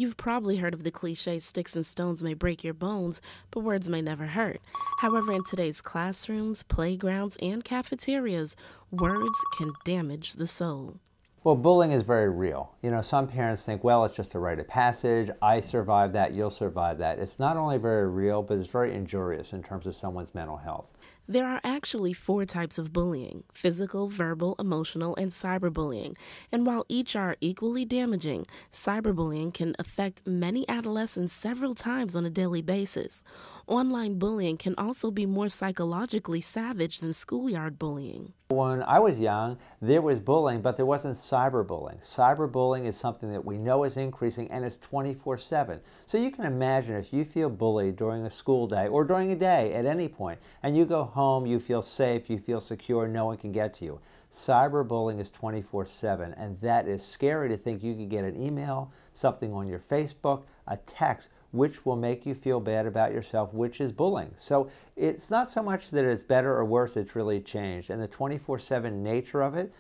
You've probably heard of the cliche, sticks and stones may break your bones, but words may never hurt. However, in today's classrooms, playgrounds, and cafeterias, words can damage the soul. Well, bullying is very real. You know, some parents think, well, it's just a rite of passage. I survived that, you'll survive that. It's not only very real, but it's very injurious in terms of someone's mental health. There are actually 4 types of bullying: physical, verbal, emotional, and cyberbullying. And while each are equally damaging, cyberbullying can affect many adolescents several times on a daily basis. Online bullying can also be more psychologically savage than schoolyard bullying. When I was young, there was bullying, but there wasn't cyberbullying. Cyberbullying is something that we know is increasing, and it's 24/7. So you can imagine if you feel bullied during a school day or during a day at any point, and you go home, you feel safe, you feel secure, no one can get to you. Cyberbullying is 24/7, and that is scary to think you could get an email, something on your Facebook, a text, which will make you feel bad about yourself, which is bullying. So it's not so much that it's better or worse, it's really changed. And the 24/7 nature of it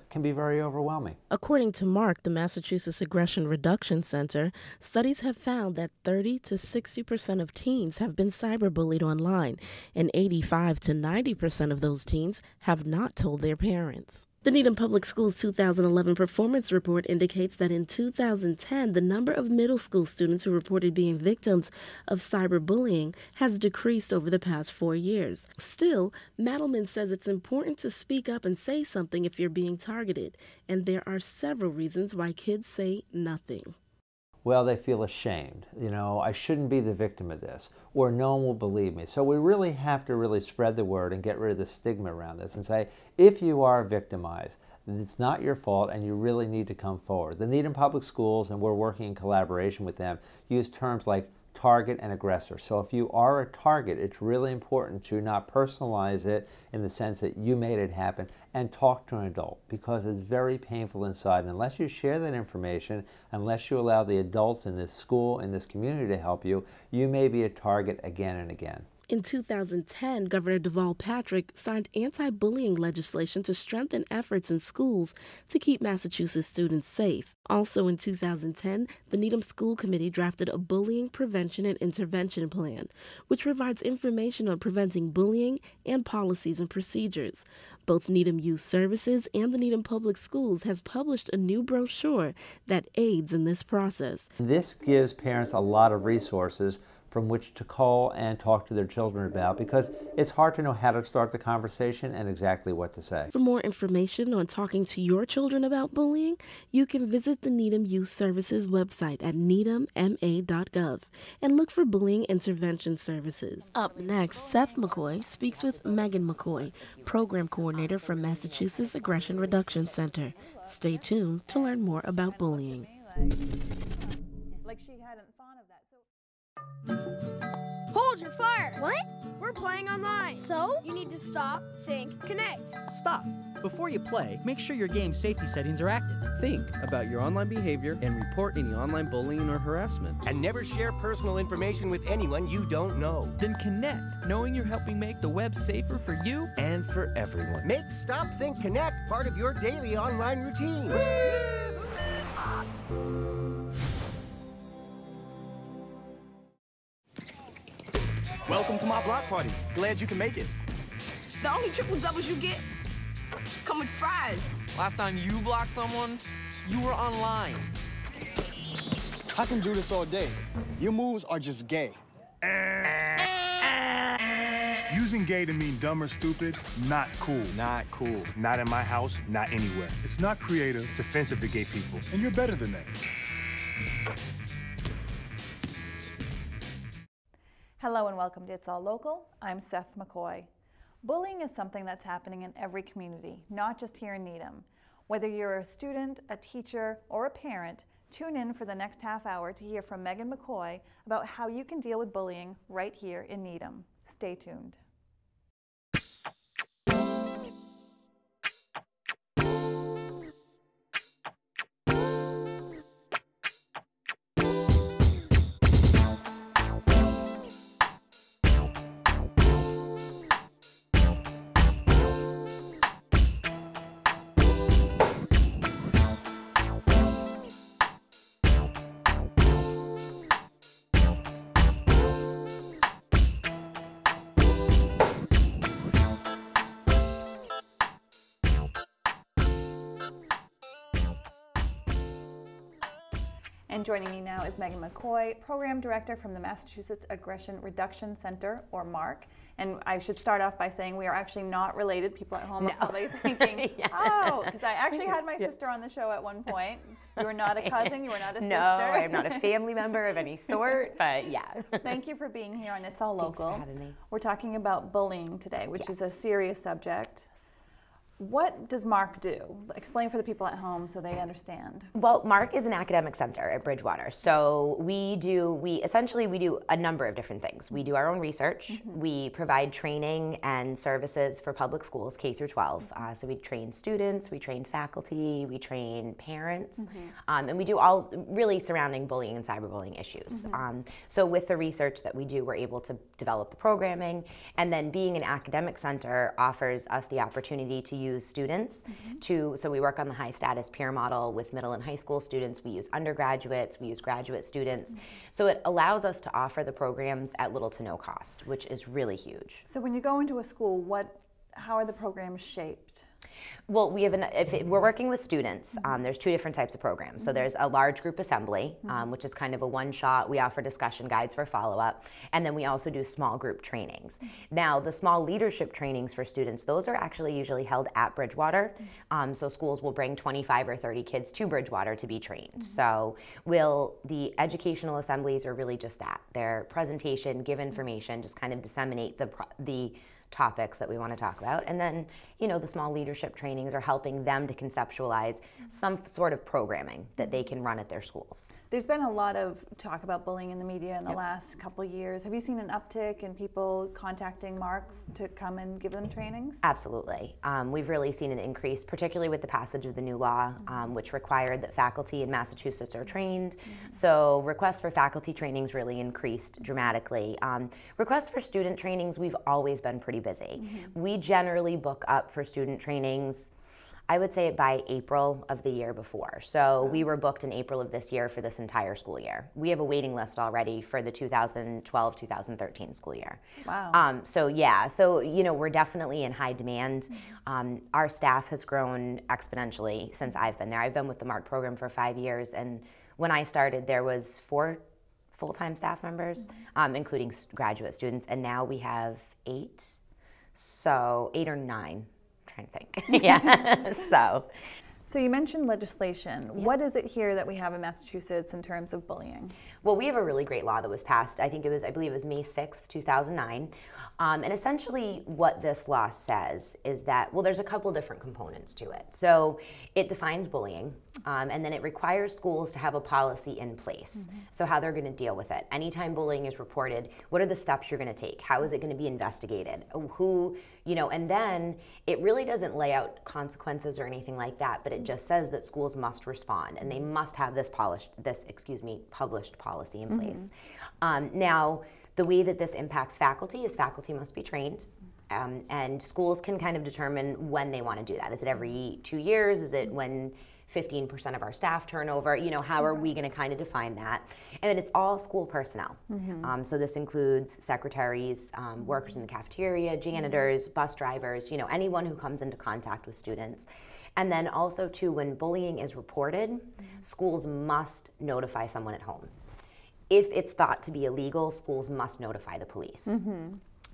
can be very overwhelming. According to MARC, the Massachusetts Aggression Reduction Center, studies have found that 30 to 60% of teens have been cyberbullied online, and 85 to 90% of those teens have not told their parents. The Needham Public Schools 2011 Performance Report indicates that in 2010, the number of middle school students who reported being victims of cyberbullying has decreased over the past 4 years. Still, Madelman says it's important to speak up and say something if you're being targeted, and there are several reasons why kids say nothing. Well, they feel ashamed. You know, I shouldn't be the victim of this, or no one will believe me. So we really have to really spread the word and get rid of the stigma around this and say, if you are victimized, it's not your fault and you really need to come forward. The Needham Public Schools, and we're working in collaboration with them, use terms like target and aggressor. So if you are a target, it's really important to not personalize it in the sense that you made it happen, and talk to an adult, because it's very painful inside. And unless you share that information, unless you allow the adults in this school, in this community to help you, you may be a target again and again. In 2010, Governor Deval Patrick signed anti-bullying legislation to strengthen efforts in schools to keep Massachusetts students safe. Also in 2010, the Needham School Committee drafted a bullying prevention and intervention plan, which provides information on preventing bullying and policies and procedures. Both Needham Youth Services and the Needham Public Schools has published a new brochure that aids in this process. This gives parents a lot of resources from which to call and talk to their children about, because it's hard to know how to start the conversation and exactly what to say. For more information on talking to your children about bullying, you can visit the Needham Youth Services website at needhamma.gov and look for bullying intervention services. Up next, Seth McCoy speaks with Meghan McCoy, Program Coordinator from Massachusetts Aggression Reduction Center. Stay tuned to learn more about bullying. Like she hadn't thought of that. Hold your fire! What? We're playing online. So? You need to stop, think, connect. Stop. Before you play, make sure your game's safety settings are active. Think about your online behavior and report any online bullying or harassment. And never share personal information with anyone you don't know. Then connect, knowing you're helping make the web safer for you and for everyone. Make Stop, Think, Connect part of your daily online routine. Welcome to my block party. Glad you can make it. The only triple doubles you get come with fries. Last time you blocked someone, you were online. I can do this all day. Your moves are just gay. Using gay to mean dumb or stupid, not cool. Not cool. Not in my house, not anywhere. It's not creative, it's offensive to gay people. And you're better than that. Hello and welcome to It's All Local. I'm Seth McCoy. Bullying is something that's happening in every community, not just here in Needham. Whether you're a student, a teacher, or a parent, tune in for the next half hour to hear from Meghan McCoy about how you can deal with bullying right here in Needham. Stay tuned. And joining me now is Meghan McCoy, Program Director from the Massachusetts Aggression Reduction Center, or MARC. And I should start off by saying we are actually not related. People at home are probably thinking, oh, because I actually had my sister on the show at one point. You were not a cousin, you were not a sister. No, I'm not a family member of any sort, but yeah. Thank you for being here on It's All Local. Thanks for having me. We're talking about bullying today, which is a serious subject. What does MARC do? Explain for the people at home so they understand. Well, MARC is an academic center at Bridgewater. So we do a number of different things. We do our own research. We provide training and services for public schools, K through 12. So we train students, we train faculty, we train parents, and we do all really surrounding bullying and cyberbullying issues. So with the research that we do, we're able to develop the programming, and then being an academic center offers us the opportunity to use students so we work on the high status peer model with middle and high school students. We use undergraduates, we use graduate students. So it allows us to offer the programs at little to no cost, which is really huge. So when you go into a school, how are the programs shaped? Well, we're working with students. There's two different types of programs. So there's a large group assembly, which is kind of a one-shot. We offer discussion guides for follow-up, and then we also do small group trainings. Now, the small leadership trainings for students, those are actually usually held at Bridgewater. So schools will bring 25 or 30 kids to Bridgewater to be trained. So the educational assemblies are really just that. They're presentation, give information, just kind of disseminate the topics that we want to talk about. And then, the small leadership trainings are helping them to conceptualize some sort of programming that they can run at their schools. There's been a lot of talk about bullying in the media in the last couple of years. Have you seen an uptick in people contacting MARC to come and give them trainings? Absolutely. We've really seen an increase, particularly with the passage of the new law, which required that faculty in Massachusetts are trained. So requests for faculty trainings really increased dramatically. Requests for student trainings, we've always been pretty busy. We generally book up for student trainings, I would say by April of the year before. So we were booked in April of this year for this entire school year. We have a waiting list already for the 2012-2013 school year. Wow. So we're definitely in high demand. Our staff has grown exponentially since I've been there. I've been with the MARC program for 5 years, and when I started there was 4 full-time staff members, including graduate students, and now we have 8. So 8 or 9. Trying to think. Yeah. So you mentioned legislation. What is it here that we have in Massachusetts in terms of bullying? Well, we have a really great law that was passed. I believe it was May 6th, 2009. And essentially what this law says is that, there's a couple different components to it. So it defines bullying, and then it requires schools to have a policy in place. So how they're going to deal with it. Anytime bullying is reported, what are the steps you're going to take? How is it going to be investigated? And then it really doesn't lay out consequences or anything like that, but it just says that schools must respond, and they must have this published policy in place. Now, the way that this impacts faculty is faculty must be trained, and schools can kind of determine when they want to do that. Is it every 2 years? Is it when 15% of our staff turnover? How are we going to kind of define that? And then it's all school personnel. So this includes secretaries, workers in the cafeteria, janitors, bus drivers, anyone who comes into contact with students. And then also too, when bullying is reported, schools must notify someone at home. If it's thought to be illegal, schools must notify the police.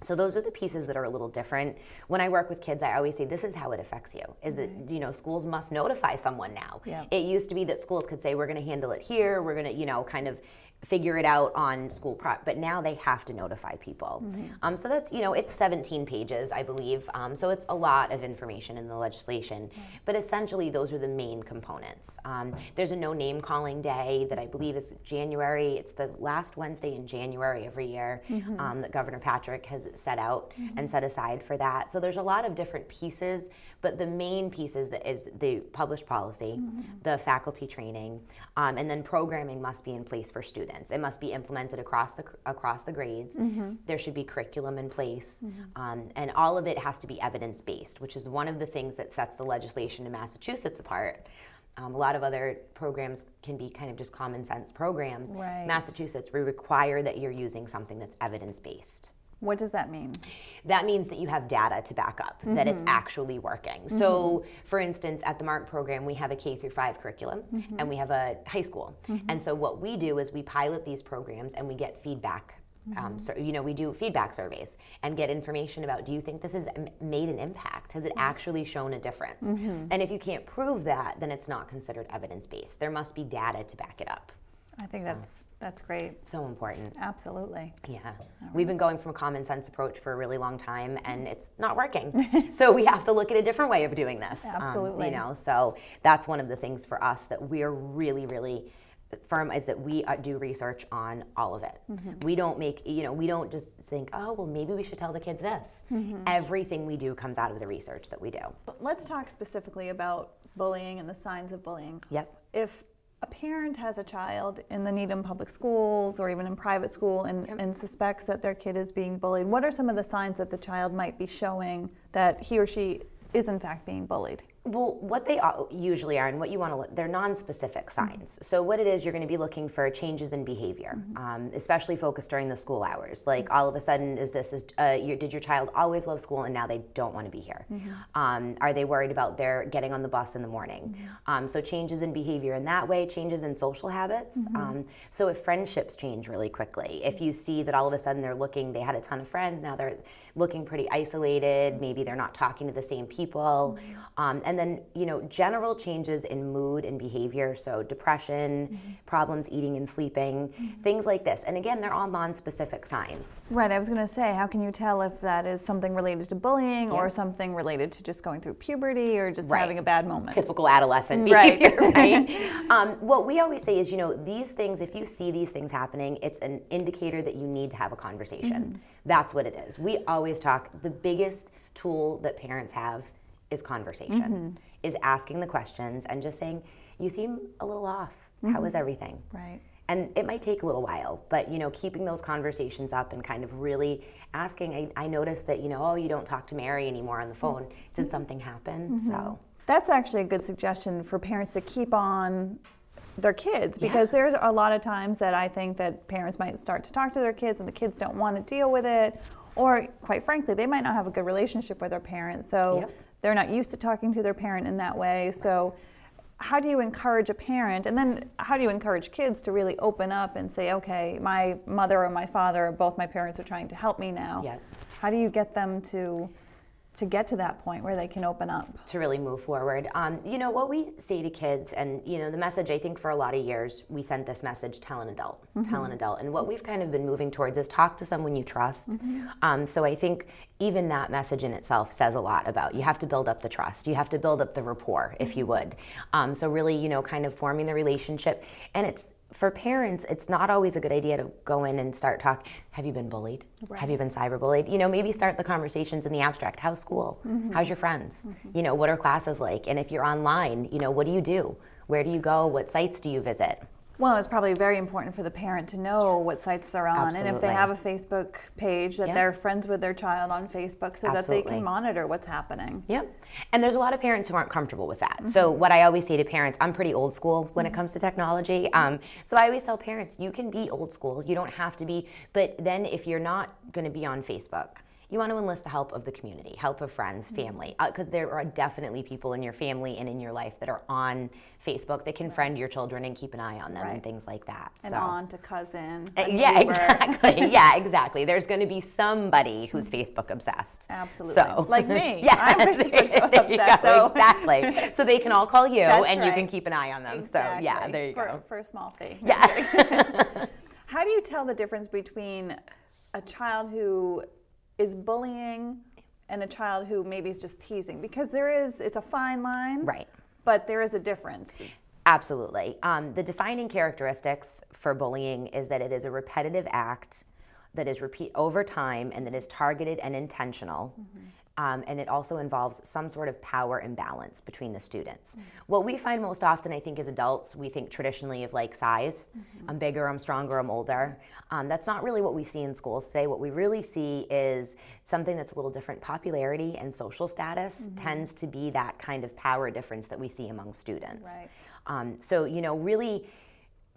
So those are the pieces that are a little different. When I work with kids, I always say this is how it affects you, is that, schools must notify someone now. It used to be that schools could say, we're going to handle it here, we're going to, kind of figure it out on school but now they have to notify people. So that's, it's 17 pages, I believe. So it's a lot of information in the legislation, but essentially those are the main components. There's a no name calling day that I believe is January. It's the last Wednesday in January every year that Governor Patrick has set out and set aside for that. So there's a lot of different pieces, but the main piece is the published policy, the faculty training, and then programming must be in place for students. It must be implemented across the grades. There should be curriculum in place, and all of it has to be evidence-based, which is one of the things that sets the legislation in Massachusetts apart. A lot of other programs can be kind of just common sense programs. Massachusetts, we require that you're using something that's evidence-based. What does that mean? That means that you have data to back up that it's actually working. So, for instance, at the MARC program, we have a K through 5 curriculum and we have a high school. And so what we do is we pilot these programs and we get feedback. So, you know, we do feedback surveys and get information about, do you think this has made an impact? Has it actually shown a difference? And if you can't prove that, then it's not considered evidence-based. There must be data to back it up. I think that's great. So important. Absolutely. Yeah. We've been going from a common sense approach for a really long time and it's not working. So we have to look at a different way of doing this. Absolutely. You know, so that's one of the things for us that we're really, really firm is that we do research on all of it. We don't make, you know, we don't just think, oh, well, maybe we should tell the kids this. Everything we do comes out of the research that we do. Let's talk specifically about bullying and the signs of bullying. Yep. If a parent has a child in the Needham public schools or even in private school and suspects that their kid is being bullied, what are some of the signs that the child might be showing that he or she is in fact being bullied? Well, what they usually are and what you want to look, they're non-specific signs. So what it is, you're going to be looking for changes in behavior, especially focused during the school hours. Like all of a sudden, did your child always love school and now they don't want to be here? Are they worried about their getting on the bus in the morning? So changes in behavior in that way, changes in social habits. So if friendships change really quickly, if you see that all of a sudden they had a ton of friends, now they're looking pretty isolated, maybe they're not talking to the same people. And then, you know, general changes in mood and behavior, so depression, problems eating and sleeping, things like this. And again, they're all non-specific signs. Right, I was going to say, how can you tell if that is something related to bullying or something related to just going through puberty or just having a bad moment? Typical adolescent behavior, right? What we always say is, you know, these things, if you see these things happening, it's an indicator that you need to have a conversation. That's what it is. We always talk, the biggest tool that parents have is conversation, is asking the questions and just saying, you seem a little off. How is everything? Right. And it might take a little while, but, you know, keeping those conversations up and kind of really asking, I noticed that, you know, oh, you don't talk to Mary anymore on the phone. Did something happen? So that's actually a good suggestion for parents to keep on their kids, because there's a lot of times that I think that parents might start to talk to their kids and the kids don't want to deal with it, or quite frankly, they might not have a good relationship with their parents. So they're not used to talking to their parent in that way. So how do you encourage a parent, and then how do you encourage kids to really open up and say, okay, my mother or my father, or both my parents are trying to help me now. How do you get them to get to that point where they can open up? To really move forward. You know, what we say to kids, and, you know, the message, I think for a lot of years, we sent this message, tell an adult, tell an adult. And what we've kind of been moving towards is talk to someone you trust. So I think even that message in itself says a lot about, you have to build up the trust. You have to build up the rapport, if you would. So really, you know, kind of forming the relationship. And it's, for parents, it's not always a good idea to go in and start talking, have you been bullied? Have you been cyberbullied? You know, maybe start the conversations in the abstract. How's school? How's your friends? You know, what are classes like? And if you're online, you know, what do you do? Where do you go? What sites do you visit? Well, it's probably very important for the parent to know what sites they're on, and if they have a Facebook page, that they're friends with their child on Facebook, so that they can monitor what's happening. And there's a lot of parents who aren't comfortable with that. So what I always say to parents, I'm pretty old school when it comes to technology. So I always tell parents, you can be old school, you don't have to be, but then if you're not going to be on Facebook, you want to enlist the help of the community, help of friends, family, because there are definitely people in your family and in your life that are on Facebook that can friend your children and keep an eye on them and things like that. And aunt, a cousin, Yeah, exactly. There's going to be somebody who's Facebook obsessed. Absolutely. So, like me. I'm Facebook obsessed. So. Exactly. So they can all call you and you can keep an eye on them. Exactly. So yeah, there you go. For a small fee. Yeah. How do you tell the difference between a child who is bullying and a child who maybe is just teasing? Because it's a fine line, but there is a difference. Absolutely. The defining characteristics for bullying is that it is a repetitive act that is repeat over time and that is targeted and intentional. And it also involves some sort of power imbalance between the students. What we find most often, I think, as adults, we think traditionally of like size. I'm bigger, I'm stronger, I'm older. That's not really what we see in schools today. What we really see is something that's a little different. Popularity and social status tends to be that kind of power difference that we see among students. So, you know, really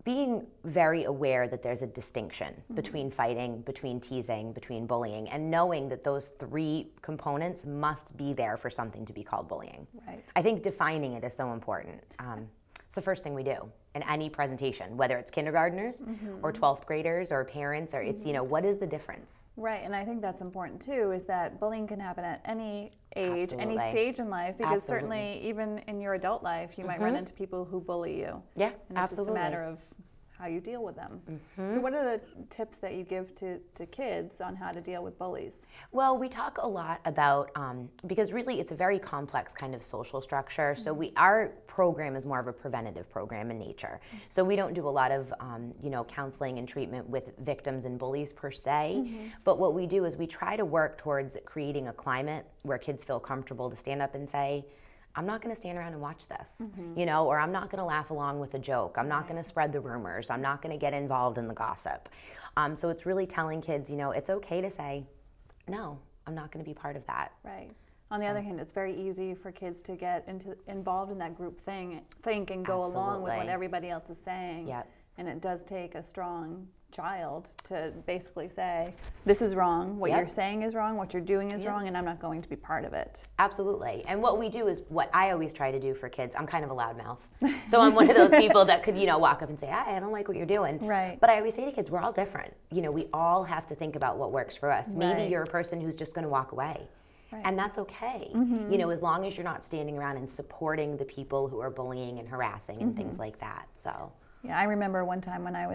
being very aware that there's a distinction between fighting, between teasing, between bullying, and knowing that those three components must be there for something to be called bullying. Right. I think defining it is so important. It's the first thing we do in any presentation, whether it's kindergartners or 12th graders or parents, or it's, what is the difference? Right, and I think that's important too, is that bullying can happen at any age, Absolutely. any stage in life, because Absolutely. certainly even in your adult life, you might run into people who bully you. Yeah, and absolutely. It's just a matter of how you deal with them. So what are the tips that you give to kids on how to deal with bullies? Well, we talk a lot about, because really it's a very complex kind of social structure, so our program is more of a preventative program in nature. So we don't do a lot of counseling and treatment with victims and bullies per se, but what we do is we try to work towards creating a climate where kids feel comfortable to stand up and say, I'm not going to stand around and watch this, or I'm not going to laugh along with a joke. I'm not going to spread the rumors. I'm not going to get involved in the gossip. So it's really telling kids, it's okay to say, no, I'm not going to be part of that. Right. On the other hand, it's very easy for kids to get involved in that group think and go along with what everybody else is saying. Yep. And it does take a strong child to basically say, this is wrong, what you're saying is wrong, what you're doing is wrong, and I'm not going to be part of it. Absolutely. And what we do is what I always try to do for kids. I'm kind of a loudmouth. So I'm one of those people that could, walk up and say, I don't like what you're doing. Right. But I always say to kids, we're all different. We all have to think about what works for us. Maybe you're a person who's just going to walk away. Right. And that's okay. As long as you're not standing around and supporting the people who are bullying and harassing and things like that. So. Yeah, I remember one time when I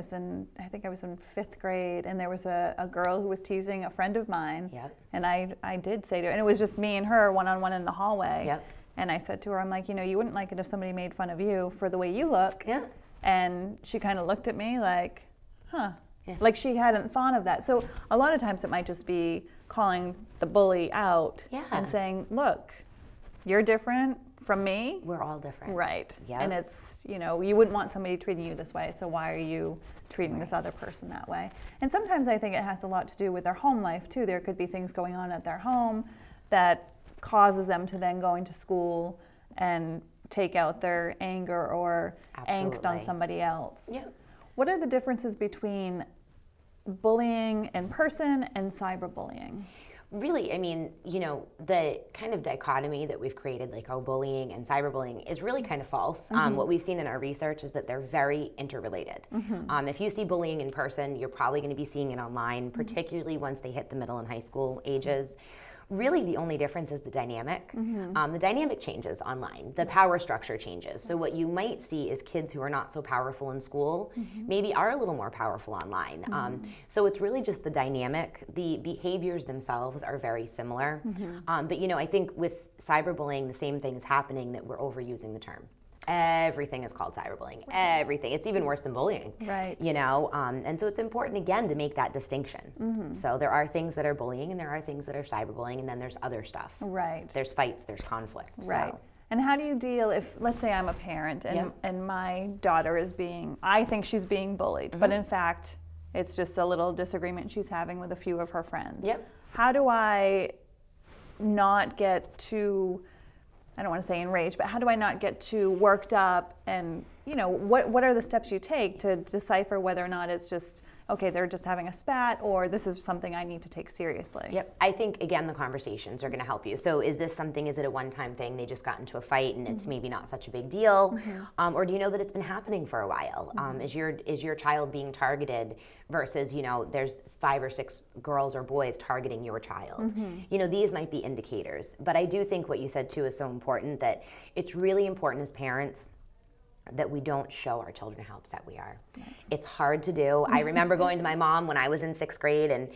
think I was in 5th grade, and there was a girl who was teasing a friend of mine. Yep. And I did say to her, and it was just me and her one-on-one in the hallway. Yep. And I said to her, I'm like, you wouldn't like it if somebody made fun of you for the way you look. Yeah. And she kind of looked at me like, huh. Yeah. Like she hadn't thought of that. So a lot of times it might just be calling the bully out and saying, look, you're different from me. We're all different. Right. Yep. And it's, you wouldn't want somebody treating you this way, so why are you treating this other person that way? And sometimes I think it has a lot to do with their home life too. There could be things going on at their home that causes them to then go into school and take out their anger or angst on somebody else. Yep. What are the differences between bullying in person and cyberbullying? Really, the kind of dichotomy that we've created, like bullying and cyberbullying, is really kind of false. What we've seen in our research is that they're very interrelated. If you see bullying in person, you're probably going to be seeing it online, particularly once they hit the middle and high school ages. Really, the only difference is the dynamic. The dynamic changes online. The power structure changes. So what you might see is kids who are not so powerful in school maybe are a little more powerful online. So it's really just the dynamic. The behaviors themselves are very similar. But I think with cyberbullying, the same thing is happening, that we're overusing the term. Everything is called cyberbullying. Everything. It's even worse than bullying. Right. And so it's important, again, to make that distinction. So there are things that are bullying and there are things that are cyberbullying, and then there's other stuff. Right. There's fights, there's conflict. Right. So. And how do you deal if, let's say I'm a parent and my daughter is I think she's being bullied, but in fact, it's just a little disagreement she's having with a few of her friends. Yep. How do I not get too, I don't want to say enraged, but how do I not get too worked up? And what are the steps you take to decipher whether or not it's just, okay, they're just having a spat, or this is something I need to take seriously? Yep. I think, again, the conversations are going to help you. So is it a one-time thing? They just got into a fight and it's maybe not such a big deal? Or do you know that it's been happening for a while? Is your child being targeted versus, there's 5 or 6 girls or boys targeting your child? These might be indicators. But I do think what you said, too, is so important, that it's really important as parents that we don't show our children how upset we are. Right. It's hard to do. I remember going to my mom when I was in 6th grade, and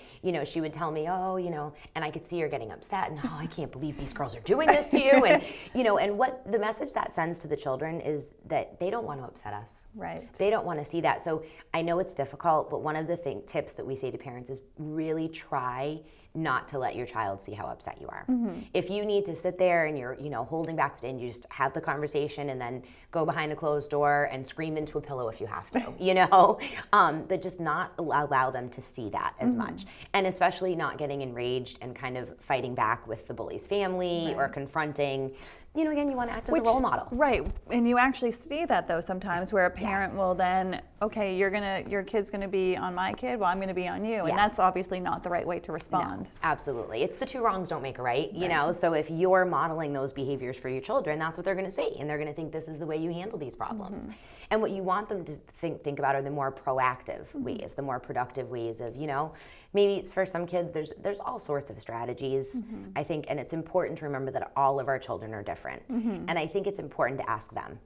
she would tell me, and I could see her getting upset, and I can't believe these girls are doing this to you, and and what the message that sends to the children is that they don't want to upset us. Right. They don't want to see that. So I know it's difficult, but one of the tips that we say to parents is really try not to let your child see how upset you are. If you need to sit there and you're, holding back and you just have the conversation and then go behind a closed door and scream into a pillow if you have to, but just not allow them to see that as much. And especially not getting enraged and kind of fighting back with the bully's family or confronting. you know, again, you want to act as a role model. Right, and you actually see that though sometimes where a parent will then, okay, your kid's gonna be on my kid, well, I'm gonna be on you, and that's obviously not the right way to respond. No, absolutely. It's the two wrongs don't make a right, you know, so if you're modeling those behaviors for your children, that's what they're gonna see, and they're gonna think this is the way you handle these problems. And what you want them to think about are the more proactive ways, the more productive ways of, you know, maybe it's for some kids, there's all sorts of strategies, I think, and it's important to remember that all of our children are different. And I think it's important to ask them,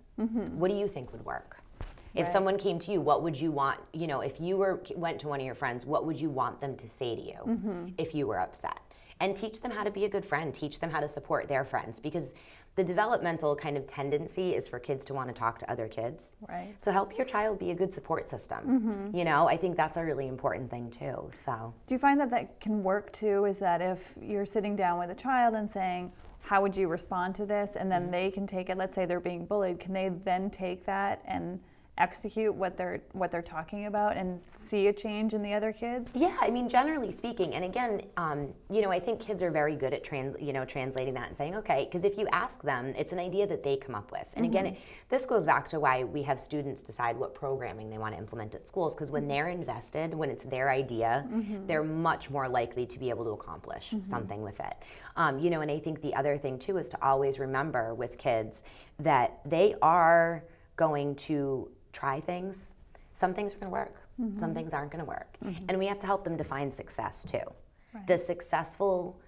what do you think would work? If someone came to you, what would you want, you know, if you went to one of your friends, what would you want them to say to you if you were upset? And teach them how to be a good friend, teach them how to support their friends, because the developmental kind of tendency is for kids to want to talk to other kids. Right. So help your child be a good support system. You know, I think that's a really important thing too. So. Do you find that that can work too? Is that if you're sitting down with a child and saying, how would you respond to this? And then they can take it, let's say they're being bullied, can they then take that and execute what they're talking about and see a change in the other kids? Yeah, I mean, generally speaking, and again, you know, I think kids are very good at translating that and saying, okay, because if you ask them, it's an idea that they come up with. And again, this goes back to why we have students decide what programming they want to implement at schools, because when they're invested, when it's their idea, they're much more likely to be able to accomplish something with it. You know, and I think the other thing too is to always remember with kids that they are going to try things. Some things are going to work. Some things aren't going to work. And we have to help them define success too. Does successful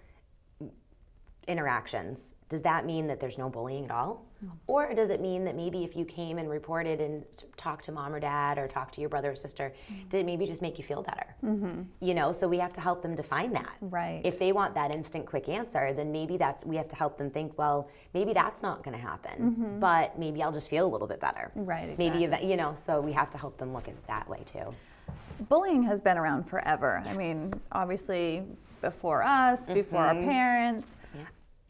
interactions, does that mean that there's no bullying at all? Or does it mean that maybe if you came and reported and talked to mom or dad or talked to your brother or sister, did it maybe just make you feel better? You know, so we have to help them define that. Right. If they want that instant quick answer, then maybe we have to help them think, well, maybe that's not going to happen, but maybe I'll just feel a little bit better. Right. Exactly. Maybe, you know, so we have to help them look at it that way too. Bullying has been around forever. I mean, obviously before us, before our parents.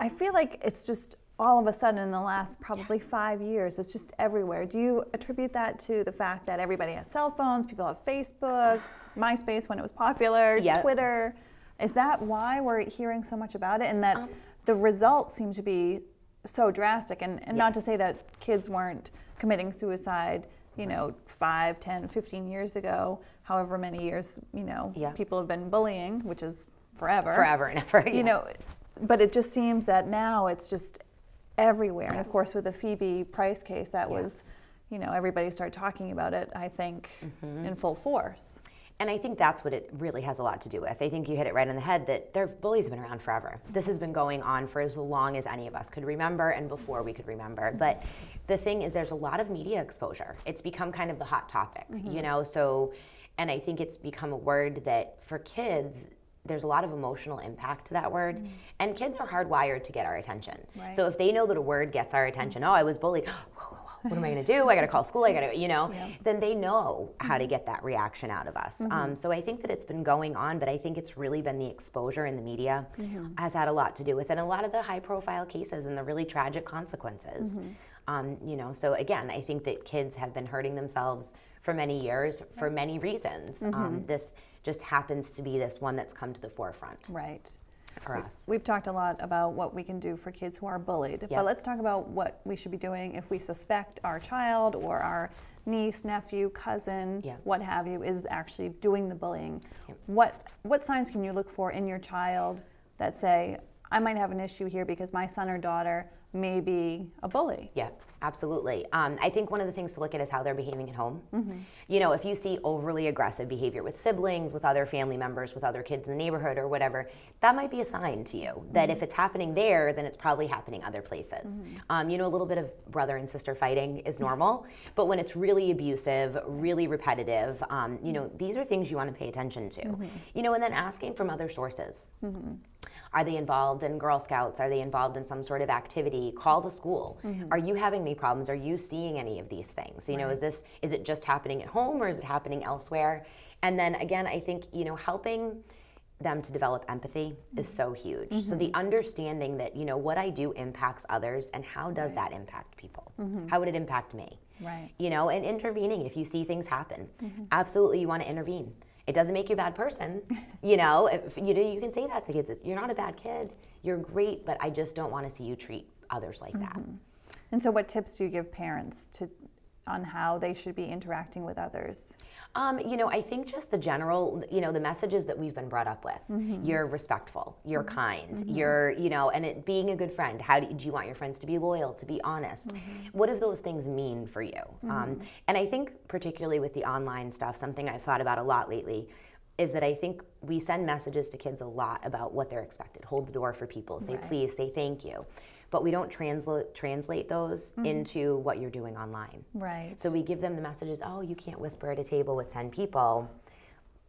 I feel like it's just all of a sudden in the last probably 5 years, it's just everywhere. Do you attribute that to the fact that everybody has cell phones, people have Facebook, MySpace when it was popular, Twitter? Is that why we're hearing so much about it, and that the results seem to be so drastic? And not to say that kids weren't committing suicide, you know, 5, 10, 15 years ago, however many years, you know, people have been bullying, which is forever. Forever and ever. You know, but it just seems that now it's just everywhere. And of course, with the Phoebe Price case, that was, you know, everybody started talking about it, I think, in full force. And I think that's what it really has a lot to do with. I think you hit it right on the head that bullies have been around forever. This has been going on for as long as any of us could remember and before we could remember. But the thing is, there's a lot of media exposure. It's become kind of the hot topic, you know, so, and I think it's become a word that for kids, there's a lot of emotional impact to that word, and kids are hardwired to get our attention. Right. So if they know that a word gets our attention, oh, I was bullied, what am I going to do? I got to call school, I got to, you know, then they know how to get that reaction out of us. So I think that it's been going on, but I think it's really been the exposure in the media has had a lot to do with it, and a lot of the high profile cases and the really tragic consequences. You know, so again, I think that kids have been hurting themselves for many years for many reasons. This just happens to be this one that's come to the forefront. Right. For us. We've talked a lot about what we can do for kids who are bullied, but let's talk about what we should be doing if we suspect our child or our niece, nephew, cousin, what have you, is actually doing the bullying. What signs can you look for in your child that say, I might have an issue here because my son or daughter may be a bully? Yeah, absolutely. I think one of the things to look at is how they're behaving at home. You know, if you see overly aggressive behavior with siblings, with other family members, with other kids in the neighborhood or whatever, that might be a sign to you that if it's happening there, then it's probably happening other places. You know, a little bit of brother and sister fighting is normal, but when it's really abusive, really repetitive, you know, these are things you want to pay attention to. You know, and then asking from other sources. Are they involved in Girl Scouts? Are they involved in some sort of activity? Call the school. Are you having any problems? Are you seeing any of these things? You know, is it just happening at home or is it happening elsewhere? And then again, I think, you know, helping them to develop empathy is so huge. So the understanding that, you know, what I do impacts others, and how does that impact people? How would it impact me? Right. You know, and intervening if you see things happen. Absolutely, you want to intervene. It doesn't make you a bad person. You know, you can say that to kids. You're not a bad kid. You're great, but I just don't want to see you treat others like that. And so what tips do you give parents on how they should be interacting with others? You know, I think just the general, you know, the messages that we've been brought up with. You're respectful, you're kind, you're, you know, and being a good friend. How do you want your friends to be loyal, to be honest? What do those things mean for you? And I think particularly with the online stuff, something I've thought about a lot lately is that I think we send messages to kids a lot about what they're expected. Hold the door for people, say please, say thank you. But we don't translate those into what you're doing online. Right. So we give them the messages, oh, you can't whisper at a table with 10 people,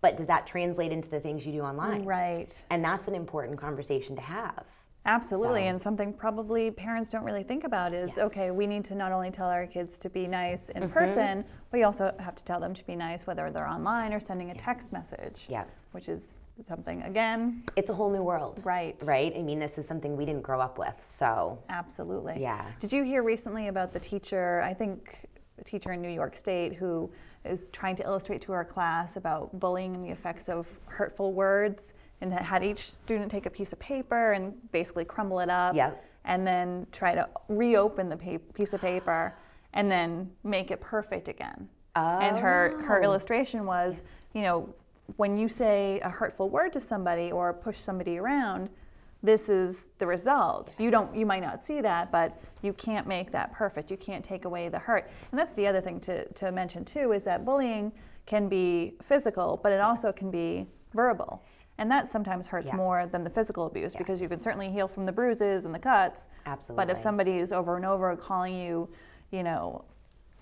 but does that translate into the things you do online? Right. And that's an important conversation to have. Absolutely, and something probably parents don't really think about is, okay, we need to not only tell our kids to be nice in person, but we also have to tell them to be nice whether they're online or sending a text message, which is something, again, it's a whole new world. Right. Right? I mean, this is something we didn't grow up with, so. Absolutely. Yeah. Did you hear recently about the teacher, I think a teacher in New York State, who is trying to illustrate to her class about bullying and the effects of hurtful words, and had each student take a piece of paper and basically crumble it up, and then try to reopen the piece of paper and then make it perfect again. And her illustration was, you know, when you say a hurtful word to somebody or push somebody around, this is the result. You might not see that, but you can't make that perfect. You can't take away the hurt. And that's the other thing to mention too, is that bullying can be physical, but it also can be verbal. And that sometimes hurts more than the physical abuse, because you can certainly heal from the bruises and the cuts. Absolutely. But if somebody is over and over calling you, you know,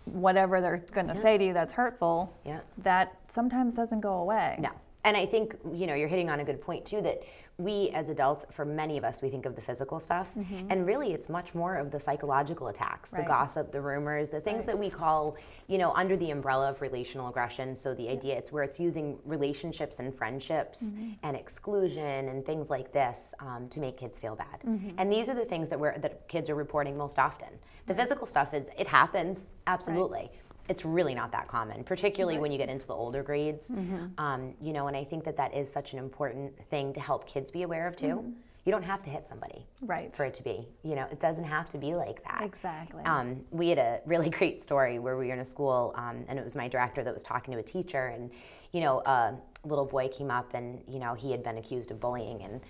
whatever they're going to say to you that's hurtful, that sometimes doesn't go away. No. And I think, you know, you're hitting on a good point too, that we as adults, for many of us, we think of the physical stuff, and really it's much more of the psychological attacks, the gossip, the rumors, the things that we call, you know, under the umbrella of relational aggression. So the idea, it's where it's using relationships and friendships and exclusion and things like this to make kids feel bad. And these are the things that kids are reporting most often. The physical stuff it happens, absolutely. It's really not that common, particularly when you get into the older grades. You know, and I think that is such an important thing to help kids be aware of too. You don't have to hit somebody for it to be, you know, it doesn't have to be like that. Exactly. We had a really great story where we were in a school, and it was my director that was talking to a teacher, and, you know, a little boy came up and, you know, he had been accused of bullying, and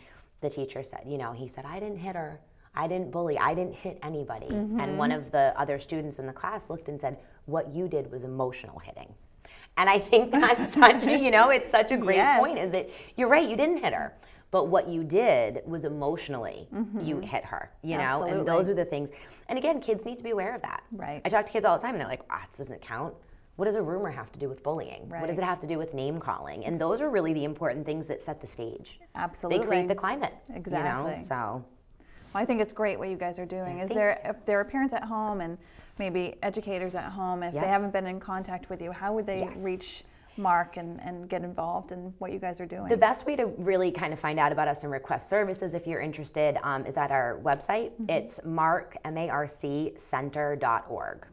the teacher said, you know, he said, I didn't hit her. I didn't bully, I didn't hit anybody. And one of the other students in the class looked and said, what you did was emotional hitting. And I think that's such a, you know, it's such a great point, is that you're right, you didn't hit her. But what you did was emotionally, you hit her, you know, and those are the things. And again, kids need to be aware of that. Right. I talk to kids all the time and they're like, this doesn't count. What does a rumor have to do with bullying? What does it have to do with name calling? And those are really the important things that set the stage. Absolutely. They create the climate. Exactly. You know, so. Well, I think it's great what you guys are doing. If there are parents at home and maybe educators at home, if they haven't been in contact with you, how would they reach MARC and get involved in what you guys are doing? The best way to really kind of find out about us and request services, if you're interested, is at our website. It's MARC, M-A-R-C, center.org.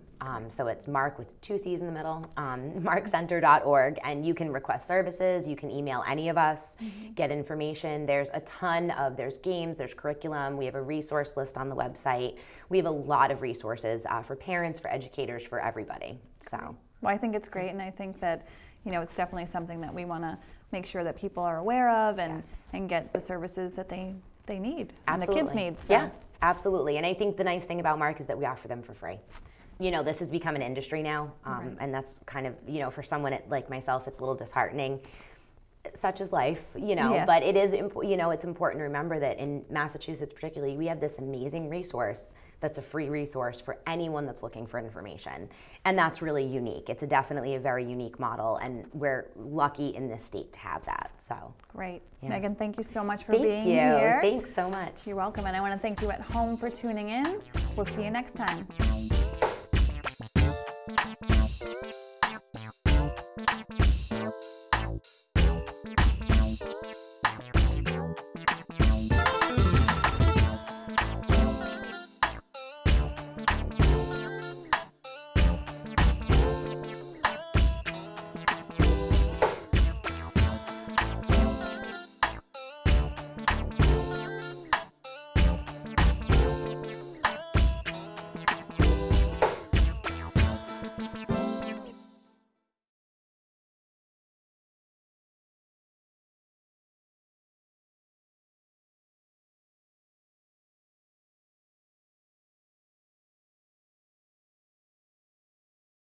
So it's MARC with 2 C's in the middle, markcenter.org, and you can request services, you can email any of us, get information. There's a ton of, there's games, there's curriculum, we have a resource list on the website. We have a lot of resources for parents, for educators, for everybody. So. Well, I think it's great, and I think that, you know, it's definitely something that we want to make sure that people are aware of and get the services that they need and the kids need. So. Yeah, absolutely. And I think the nice thing about MARC is that we offer them for free. You know, this has become an industry now, and that's kind of, you know, for someone like myself, it's a little disheartening. Such is life, you know, but it is, you know, it's important to remember that in Massachusetts particularly, we have this amazing resource that's a free resource for anyone that's looking for information. And that's really unique. It's definitely a very unique model, and we're lucky in this state to have that, so. Great. Megan, thank you so much for being here. Thank you. Thanks so much. You're welcome, and I want to thank you at home for tuning in. We'll see you next time.